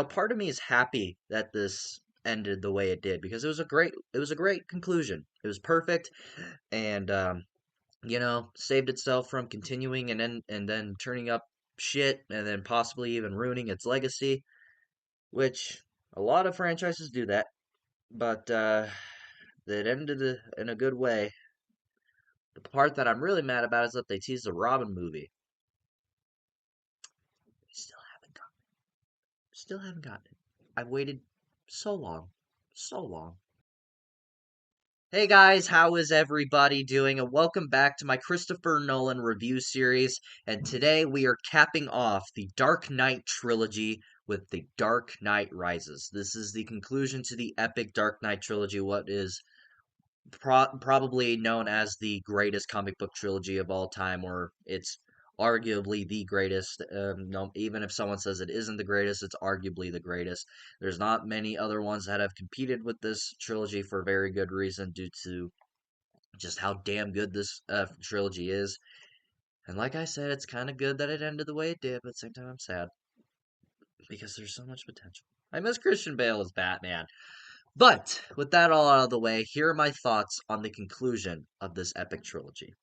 part of me is happy that this ended the way it did because it was a great conclusion. It was perfect and saved itself from continuing and then turning up shit and then possibly even ruining its legacy, which a lot of franchises do that, but it ended in a good way. The part that I'm really mad about is that they teased the Robin movie. Still haven't gotten it. Still haven't gotten it. I've waited so long. So long. Hey guys, how is everybody doing? And welcome back to my Christopher Nolan review series. And today we are capping off the Dark Knight trilogy with The Dark Knight Rises. This is the conclusion to the epic Dark Knight trilogy, what is probably known as the greatest comic book trilogy of all time, or it's arguably the greatest. No, even if someone says it isn't the greatest, it's arguably the greatest. There's not many other ones that have competed with this trilogy for very good reason, due to just how damn good this trilogy is. And like I said, it's kind of good that it ended the way it did, but at the same time, I'm sad because there's so much potential. I miss Christian Bale as Batman. But with that all out of the way, here are my thoughts on the conclusion of this epic trilogy.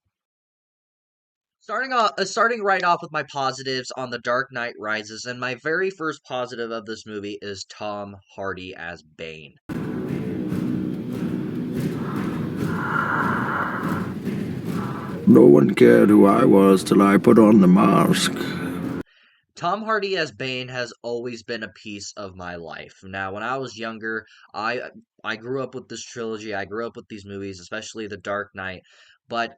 Starting right off with my positives on The Dark Knight Rises, and my very first positive of this movie is Tom Hardy as Bane. No one cared who I was till I put on the mask. Tom Hardy as Bane has always been a piece of my life. Now, when I was younger, I grew up with this trilogy. I grew up with these movies, especially The Dark Knight. But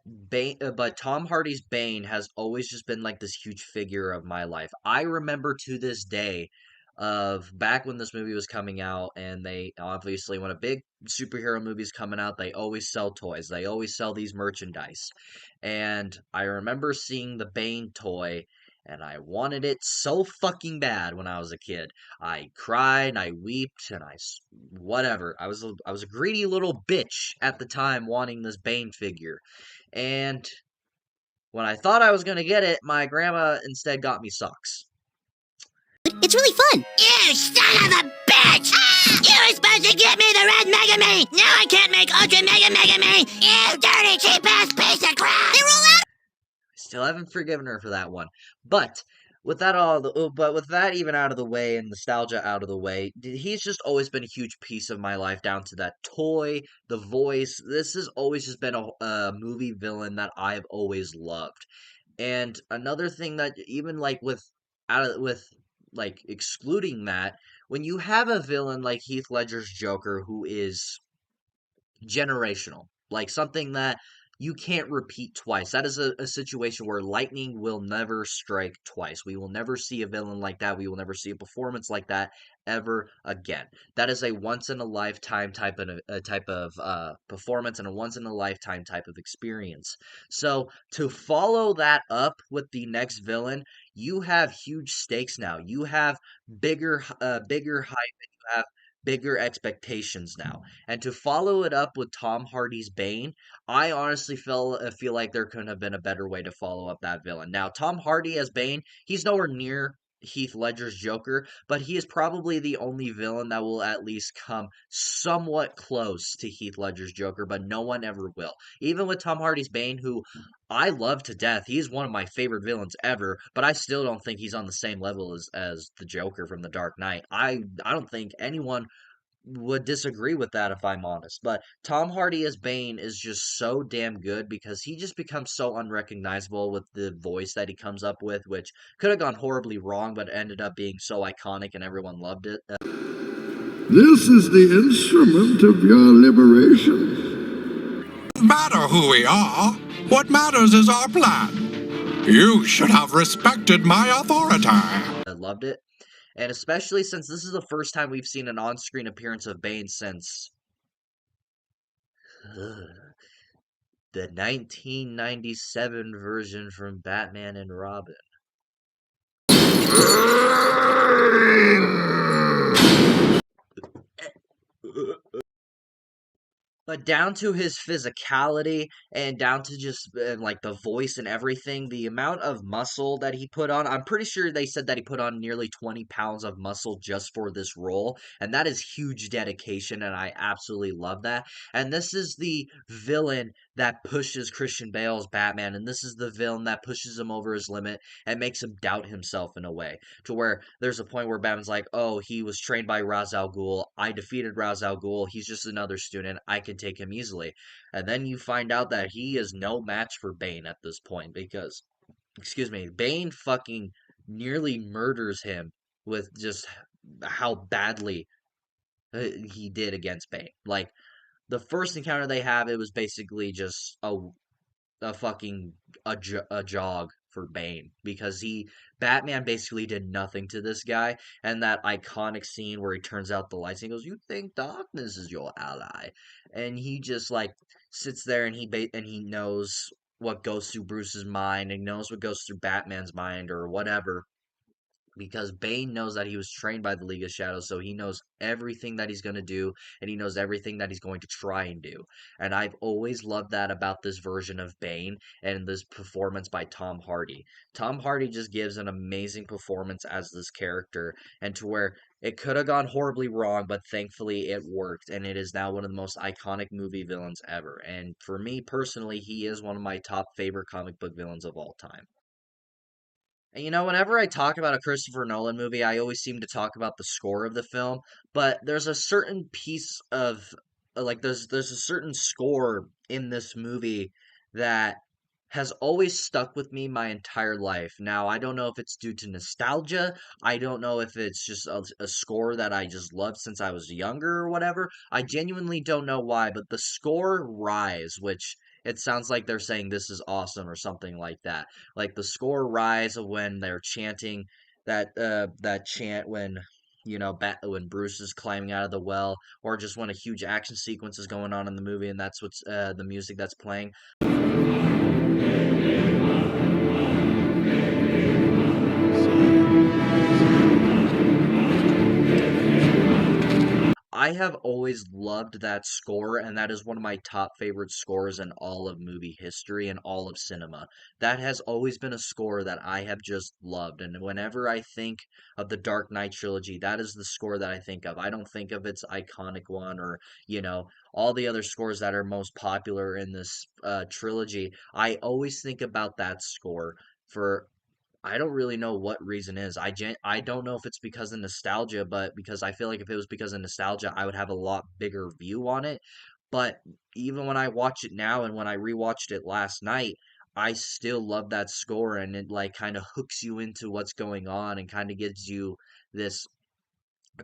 Tom Hardy's Bane has always just been like this huge figure of my life. I remember to this day of back when this movie was coming out, and they obviously, when a big superhero movie is coming out, they always sell toys. They always sell these merchandise. And I remember seeing the Bane toy, and I wanted it so fucking bad when I was a kid. I cried, I wept, and whatever. I was a greedy little bitch at the time wanting this Bane figure. And when I thought I was gonna get it, my grandma instead got me socks. It's really fun. You son of a bitch! You were supposed to get me the red Mega Man! Now I can't make Ultra Mega Man! You dirty cheap-ass piece of crap! They roll out! Still haven't forgiven her for that one. But with that even out of the way and nostalgia out of the way, he's just always been a huge piece of my life, down to that toy, the voice. This has always just been a movie villain that I've always loved. And another thing that even like with like excluding that, when you have a villain like Heath Ledger's Joker who is generational, like something that you can't repeat twice. That is a situation where lightning will never strike twice. We will never see a villain like that. We will never see a performance like that ever again. That is a once in a lifetime type of performance and a once in a lifetime type of experience. So to follow that up with the next villain, you have huge stakes now. You have bigger hype, and you have bigger expectations now. And to follow it up with Tom Hardy's Bane, I honestly feel like there couldn't have been a better way to follow up that villain. Now, Tom Hardy as Bane, he's nowhere near Heath Ledger's Joker, but he is probably the only villain that will at least come somewhat close to Heath Ledger's Joker, but no one ever will. Even with Tom Hardy's Bane, who I love to death, he's one of my favorite villains ever, but I still don't think he's on the same level as the Joker from The Dark Knight. I don't think anyone would disagree with that, if I'm honest. But Tom Hardy as Bane is just so damn good because he just becomes so unrecognizable with the voice that he comes up with, which could have gone horribly wrong, but ended up being so iconic and everyone loved it. This is the instrument of your liberation. No matter who we are, what matters is our plan. You should have respected my authority. I loved it. And especially since this is the first time we've seen an on-screen appearance of Bane since the 1997 version from Batman and Robin. But down to his physicality and down to just like the voice and everything, the amount of muscle that he put on, I'm pretty sure they said that he put on nearly 20 pounds of muscle just for this role. And that is huge dedication. And I absolutely love that. And this is the villain that pushes Christian Bale's Batman. And this is the villain that pushes him over his limit and makes him doubt himself in a way. To where there's a point where Batman's like, oh, he was trained by Ra's al Ghul. I defeated Ra's al Ghul. He's just another student. I can take him easily. And then you find out that he is no match for Bane at this point because, excuse me, Bane fucking nearly murders him with just how badly he did against Bane. Like, the first encounter they have, it was basically just a fucking a jog for Bane because he Batman basically did nothing to this guy, and that iconic scene where he turns out the lights and he goes, "You think darkness is your ally?" And he just like sits there and he knows what goes through Bruce's mind and he knows what goes through Batman's mind or whatever because Bane knows that he was trained by the League of Shadows, so he knows everything that he's going to do, and he knows everything that he's going to try and do. And I've always loved that about this version of Bane and this performance by Tom Hardy. Tom Hardy just gives an amazing performance as this character, and to where it could have gone horribly wrong, but thankfully it worked, and it is now one of the most iconic movie villains ever. And for me personally, he is one of my top favorite comic book villains of all time. And whenever I talk about a Christopher Nolan movie, I always seem to talk about the score of the film, but there's a certain piece of like there's a certain score in this movie that has always stuck with me my entire life. Now, I don't know if it's due to nostalgia. I don't know if it's just a score that I just loved since I was younger or whatever. I genuinely don't know why, but the score Rise, which it sounds like they're saying this is awesome or something like that. Like the score Rise of when they're chanting that chant when when Bruce is climbing out of the well, or just when a huge action sequence is going on in the movie, and that's what's the music that's playing. I have always loved that score, and that is one of my top favorite scores in all of movie history and all of cinema. That has always been a score that I have just loved, and whenever I think of the Dark Knight trilogy, that is the score that I think of. I don't think of its iconic one or, all the other scores that are most popular in this trilogy. I always think about that score for I don't really know what reason is. I don't know if it's because of nostalgia, but because I feel like if it was because of nostalgia, I would have a lot bigger view on it. But even when I watch it now and when I rewatched it last night, I still love that score and it like kind of hooks you into what's going on and kind of gives you this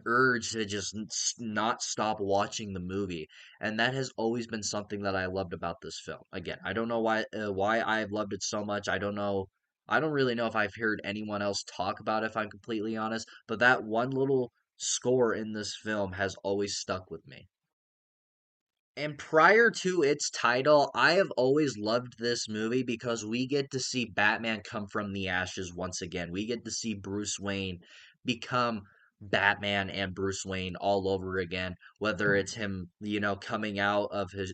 urge to just not stop watching the movie, and that has always been something that I loved about this film. Again, I don't know why I've loved it so much. I don't know. I don't really know if I've heard anyone else talk about it, if I'm completely honest, but that one little score in this film has always stuck with me. And prior to its title, I have always loved this movie because we get to see Batman come from the ashes once again. We get to see Bruce Wayne become Batman and Bruce Wayne all over again. Whether it's him, coming out of his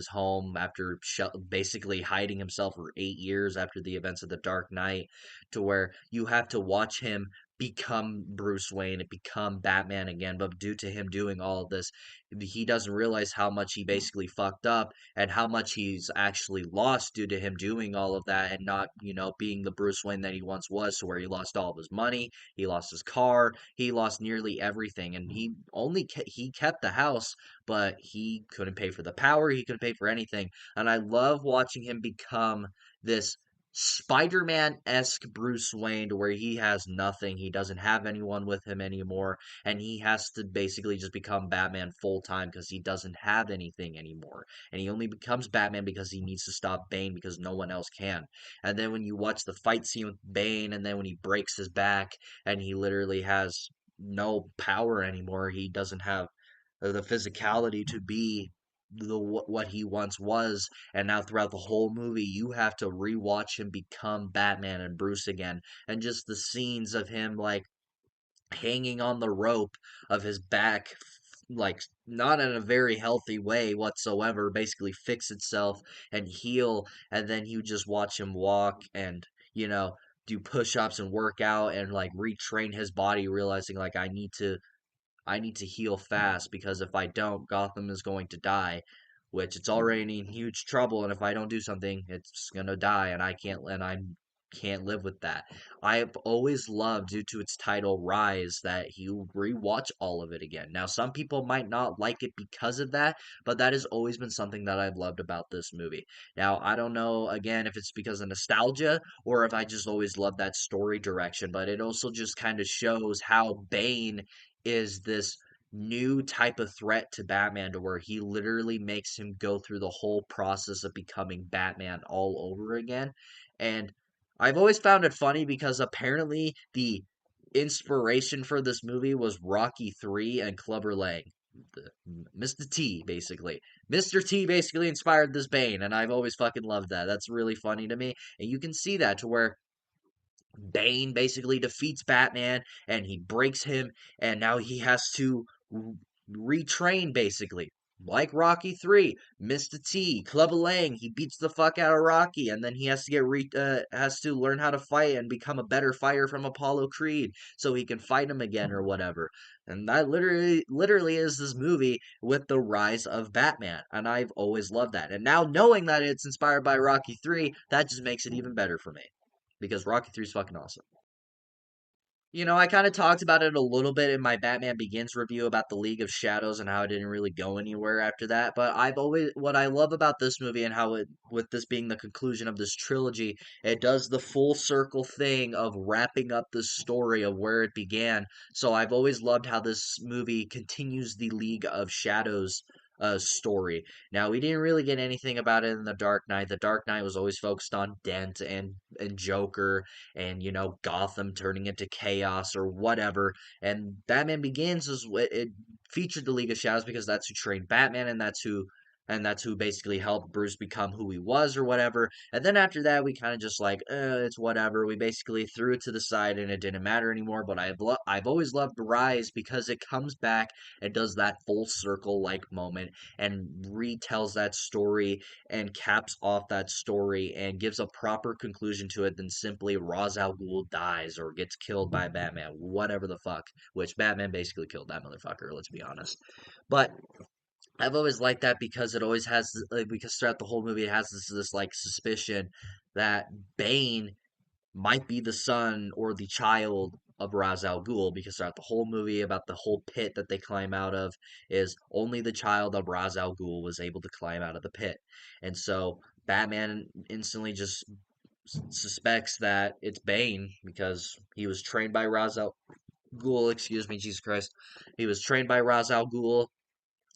home after basically hiding himself for 8 years after the events of the Dark Knight, to where you have to watch him become Bruce Wayne and become Batman again. But due to him doing all of this, he doesn't realize how much he basically fucked up and how much he's actually lost due to him doing all of that and not, being the Bruce Wayne that he once was, so where he lost all of his money, he lost his car, he lost nearly everything, and he kept the house, but he couldn't pay for the power, he couldn't pay for anything, and I love watching him become this Spider-Man-esque Bruce Wayne to where he has nothing, he doesn't have anyone with him anymore, and he has to basically just become Batman full time because he doesn't have anything anymore. And he only becomes Batman because he needs to stop Bane because no one else can. And then when you watch the fight scene with Bane, and then when he breaks his back and he literally has no power anymore, he doesn't have the physicality to be what he once was, and now throughout the whole movie you have to rewatch him become Batman and Bruce again, and just the scenes of him like hanging on the rope of his back, like not in a very healthy way whatsoever, basically fix itself and heal, and then you just watch him walk and, you know, do push-ups and work out and like retrain his body, realizing like I need to heal fast because if I don't, Gotham is going to die, which it's already in huge trouble, and if I don't do something, it's gonna die, and I can't live with that. I've always loved, due to its title, Rise, that you rewatch all of it again. Now, some people might not like it because of that, but that has always been something that I've loved about this movie. Now, I don't know, again, if it's because of nostalgia or if I just always loved that story direction, but it also just kind of shows how Bane is this new type of threat to Batman to where he literally makes him go through the whole process of becoming Batman all over again. And I've always found it funny because apparently the inspiration for this movie was Rocky 3 and Clubber Lang. Mr. T, basically. Mr. T basically inspired this Bane, and I've always fucking loved that. That's really funny to me. And you can see that to where Bane basically defeats Batman and he breaks him, and now he has to retrain basically. Like Rocky 3, Mr. T, Clubber Lang, he beats the fuck out of Rocky, and then he has to has to learn how to fight and become a better fighter from Apollo Creed so he can fight him again or whatever. And that literally is this movie with the rise of Batman, and I've always loved that. And now knowing that it's inspired by Rocky 3, that just makes it even better for me because Rocky 3 is fucking awesome. You know, I kind of talked about it a little bit in my Batman Begins review about the League of Shadows and how it didn't really go anywhere after that. But what I love about this movie and how it, with this being the conclusion of this trilogy, it does the full circle thing of wrapping up the story of where it began. So I've always loved how this movie continues the League of Shadows story. Now, we didn't really get anything about it in The Dark Knight. The Dark Knight was always focused on Dent and Joker and, you know, Gotham turning into chaos or whatever. And Batman Begins it featured the League of Shadows because that's who trained Batman, and that's who basically helped Bruce become who he was or whatever. And then after that, we kind of just like, it's whatever. We basically threw it to the side and it didn't matter anymore. But I've always loved Rise because it comes back and does that full circle like moment and retells that story and caps off that story and gives a proper conclusion to it than simply Ra's al Ghul dies or gets killed by Batman, whatever the fuck. Which Batman basically killed that motherfucker, let's be honest. But I've always liked that because it always has like, because throughout the whole movie it has this like suspicion that Bane might be the son or the child of Ra's al Ghul because throughout the whole movie about the whole pit that they climb out of is only the child of Ra's al Ghul was able to climb out of the pit. And so Batman instantly just suspects that it's Bane because he was trained by Ra's al Ghul, excuse me, Jesus Christ. He was trained by Ra's al Ghul.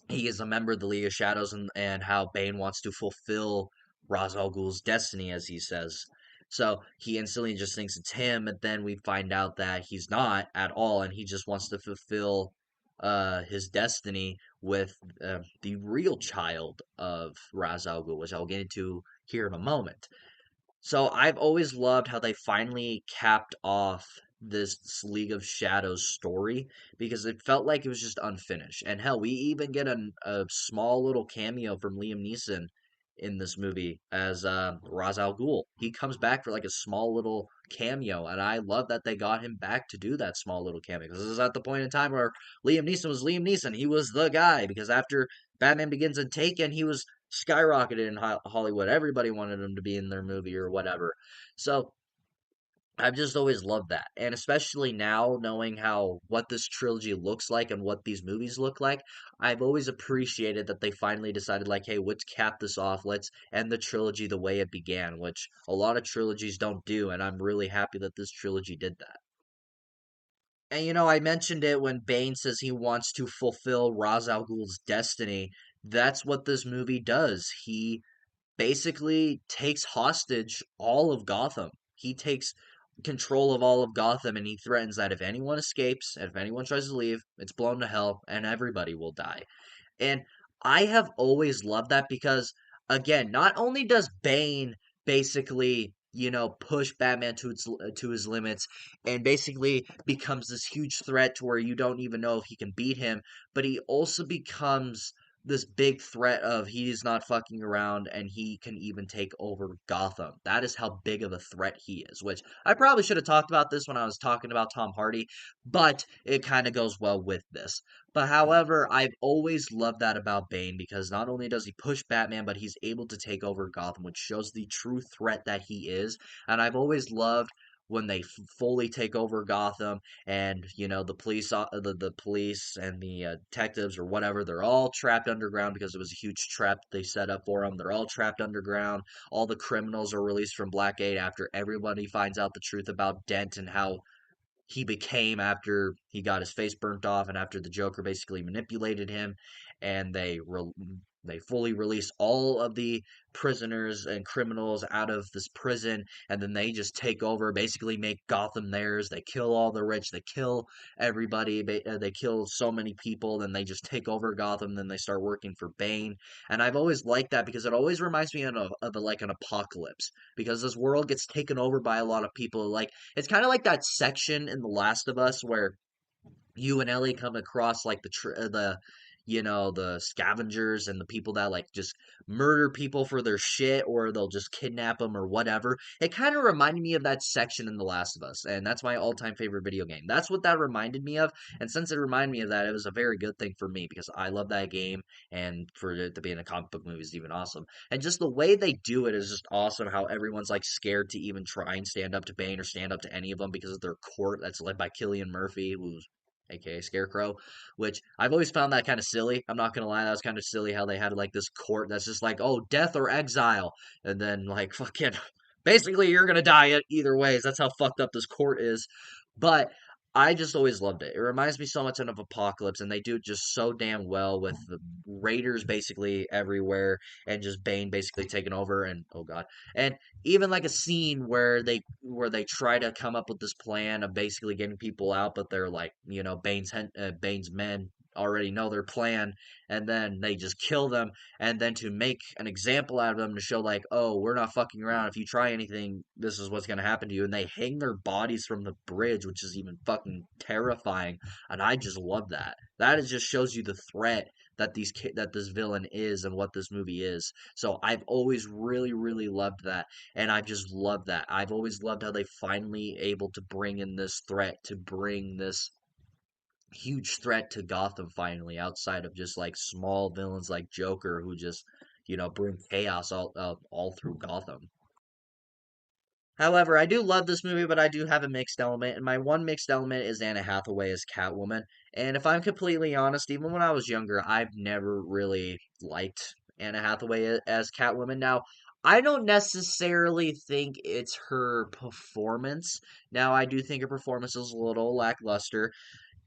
He is a member of the League of Shadows, and how Bane wants to fulfill Ra's al Ghul's destiny, as he says. So he instantly just thinks it's him, and then we find out that he's not at all, and he just wants to fulfill his destiny with the real child of Ra's al Ghul, which I'll get into here in a moment. So I've always loved how they finally capped off this League of Shadows story because it felt like it was just unfinished. And hell, we even get a small little cameo from Liam Neeson in this movie as Ra's al Ghul. He comes back for like a small little cameo, and I love that they got him back to do that small little cameo because this is at the point in time where Liam Neeson was Liam Neeson. He was the guy because after Batman Begins and Taken, he was skyrocketed in Hollywood. Everybody wanted him to be in their movie or whatever. So I've just always loved that. And especially now knowing how what this trilogy looks like and what these movies look like, I've always appreciated that they finally decided like, hey, let's cap this off. Let's end the trilogy the way it began, which a lot of trilogies don't do, and I'm really happy that this trilogy did that. And you know, I mentioned it when Bane says he wants to fulfill Ra's al Ghul's destiny. That's what this movie does. He basically takes hostage all of Gotham. He takes control of all of Gotham and he threatens that if anyone escapes, and if anyone tries to leave, it's blown to hell and everybody will die. And I have always loved that because, again, not only does Bane basically push Batman to his limits, and basically becomes this huge threat to where you don't even know if he can beat him. But he also becomes this big threat of he's not fucking around and he can even take over Gotham. That is how big of a threat he is, which I probably should have talked about this when I was talking about Tom Hardy, but it kind of goes well with this. But however, I've always loved that about Bane because not only does he push Batman, but he's able to take over Gotham, which shows the true threat that he is. And I've always loved when they fully take over Gotham, and the police and the detectives or whatever, they're all trapped underground because it was a huge trap they set up for them. They're all trapped underground. All the criminals are released from Blackgate after everybody finds out the truth about Dent and how he became after he got his face burnt off and after the Joker basically manipulated him, and they fully release all of the prisoners and criminals out of this prison, and then they just take over, basically make Gotham theirs. They kill all the rich, they kill everybody, they kill so many people, then they just take over Gotham, then they start working for Bane. And I've always liked that because it always reminds me like an apocalypse, because this world gets taken over by a lot of people. Like, it's kind of like that section in The Last of Us where you and Ellie come across like the scavengers and the people that like just murder people for their shit, or they'll just kidnap them or whatever. It kind of reminded me of that section in The Last of Us, and that's my all-time favorite video game. That's what that reminded me of, and since it reminded me of that, it was a very good thing for me because I love that game, and for it to be in a comic book movie is even awesome. And just the way they do it is just awesome. How everyone's like scared to even try and stand up to Bane or stand up to any of them because of their court that's led by Killian Murphy, who's aka Scarecrow, which I've always found that kind of silly. I'm not gonna lie, that was kind of silly how they had like this court that's just like, oh, death or exile, and then like fucking, basically you're gonna die either ways. That's how fucked up this court is. But I just always loved it. It reminds me so much of Apocalypse, and they do it just so damn well with the raiders basically everywhere, and just Bane basically taking over, and oh god, and even like a scene where they try to come up with this plan of basically getting people out, but they're like, Bane's men already know their plan, and then they just kill them, and then to make an example out of them to show like, oh, we're not fucking around. If you try anything, this is what's gonna happen to you. And they hang their bodies from the bridge, which is even fucking terrifying. And I just love that. That is just shows you the threat that this villain is and what this movie is. So I've always really, really loved that, and I just love that. I've always loved how they finally able to bring in this threat, to bring this huge threat to Gotham finally, outside of just like small villains like Joker who just bring chaos all through Gotham. However, I do love this movie, but I do have a mixed element, and my one mixed element is Anna Hathaway as Catwoman. And if I'm completely honest, even when I was younger, I've never really liked Anna Hathaway as Catwoman. Now, I don't necessarily think it's her performance. Now, I do think her performance is a little lackluster.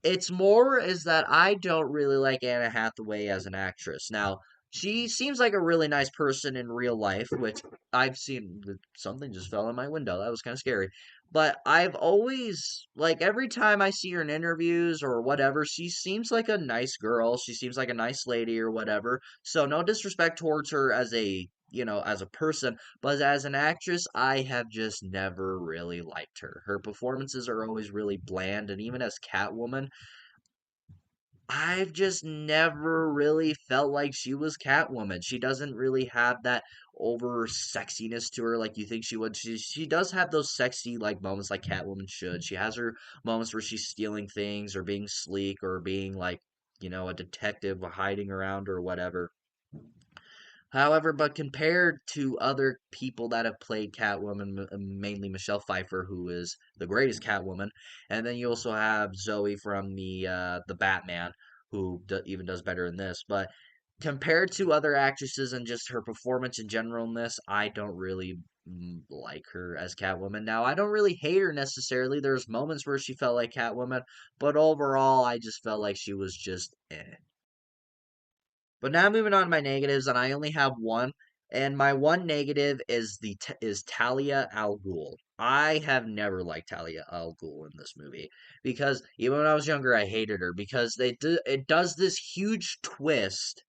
It's more is that I don't really like Anna Hathaway as an actress. Now, she seems like a really nice person in real life, which I've seen. Something just fell in my window. That was kind of scary. But I've always, like, every time I see her in interviews or whatever, she seems like a nice girl. She seems like a nice lady or whatever. So, no disrespect towards her as as a person, but as an actress, I have just never really liked her. Her performances are always really bland, and even as Catwoman, I've just never really felt like she was Catwoman. She doesn't really have that over sexiness to her like you think she would. She does have those sexy like moments like Catwoman should. She has her moments where she's stealing things or being sleek or being like, a detective hiding around or whatever. However, but compared to other people that have played Catwoman, mainly Michelle Pfeiffer, who is the greatest Catwoman, and then you also have Zoe from the Batman, who even does better in this. But compared to other actresses and just her performance in general in this, I don't really like her as Catwoman. Now, I don't really hate her necessarily. There's moments where she felt like Catwoman, but overall, I just felt like she was just eh. But now moving on to my negatives, and I only have one. And my one negative is Talia al Ghul. I have never liked Talia al Ghul in this movie because even when I was younger, I hated her because it does this huge twist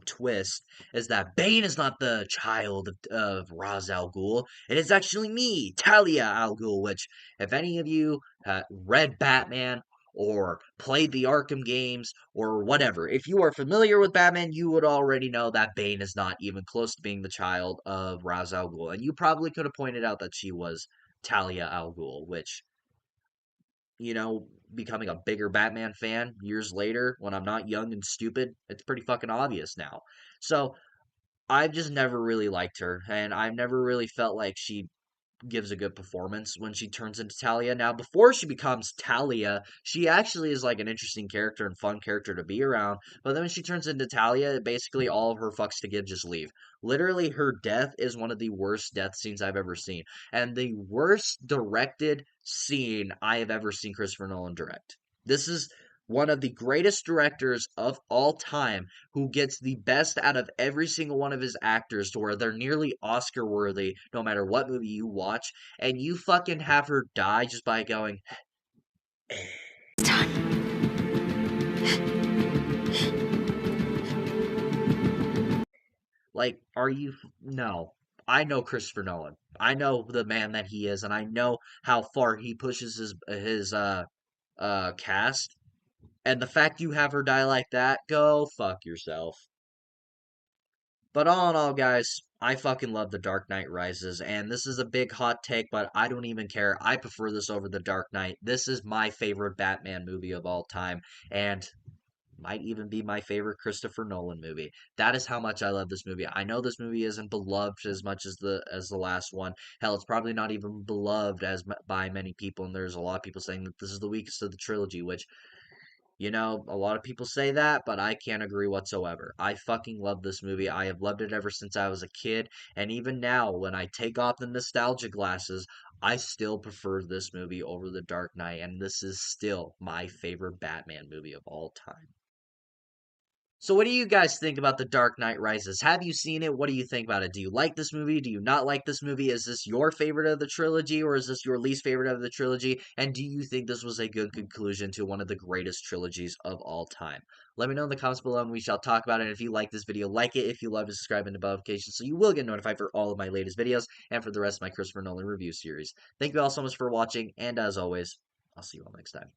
twist is that Bane is not the child of Ra's al Ghul. It is actually me, Talia al Ghul, which, if any of you read Batman or played the Arkham games or whatever, if you are familiar with Batman, you would already know that Bane is not even close to being the child of Ra's al Ghul. And you probably could have pointed out that she was Talia al Ghul, which, becoming a bigger Batman fan years later when I'm not young and stupid, it's pretty fucking obvious now. So I've just never really liked her, and I've never really felt like she gives a good performance when she turns into Talia. Now, before she becomes Talia, she actually is like an interesting character and fun character to be around. But then when she turns into Talia, basically all of her fucks to give just leave. Literally, her death is one of the worst death scenes I've ever seen, and the worst directed scene I have ever seen Christopher Nolan direct. This is one of the greatest directors of all time who gets the best out of every single one of his actors to where they're nearly Oscar worthy no matter what movie you watch, and you fucking have her die just by going, like, are you? No. I know Christopher Nolan. I know the man that he is, and I know how far he pushes his cast. And the fact you have her die like that, go fuck yourself. But all in all, guys, I fucking love The Dark Knight Rises, and this is a big hot take, but I don't even care. I prefer this over The Dark Knight. This is my favorite Batman movie of all time, and might even be my favorite Christopher Nolan movie. That is how much I love this movie. I know this movie isn't beloved as much as the last one. Hell, it's probably not even beloved by many people, and there's a lot of people saying that this is the weakest of the trilogy, which a lot of people say that, but I can't agree whatsoever. I fucking love this movie. I have loved it ever since I was a kid, and even now, when I take off the nostalgia glasses, I still prefer this movie over The Dark Knight, and this is still my favorite Batman movie of all time. So, what do you guys think about The Dark Knight Rises? Have you seen it? What do you think about it? Do you like this movie? Do you not like this movie? Is this your favorite of the trilogy, or is this your least favorite of the trilogy? And do you think this was a good conclusion to one of the greatest trilogies of all time? Let me know in the comments below, and we shall talk about it. And if you like this video, like it. If you love it, subscribe and notifications so you will get notified for all of my latest videos and for the rest of my Christopher Nolan review series. Thank you all so much for watching, and as always, I'll see you all next time.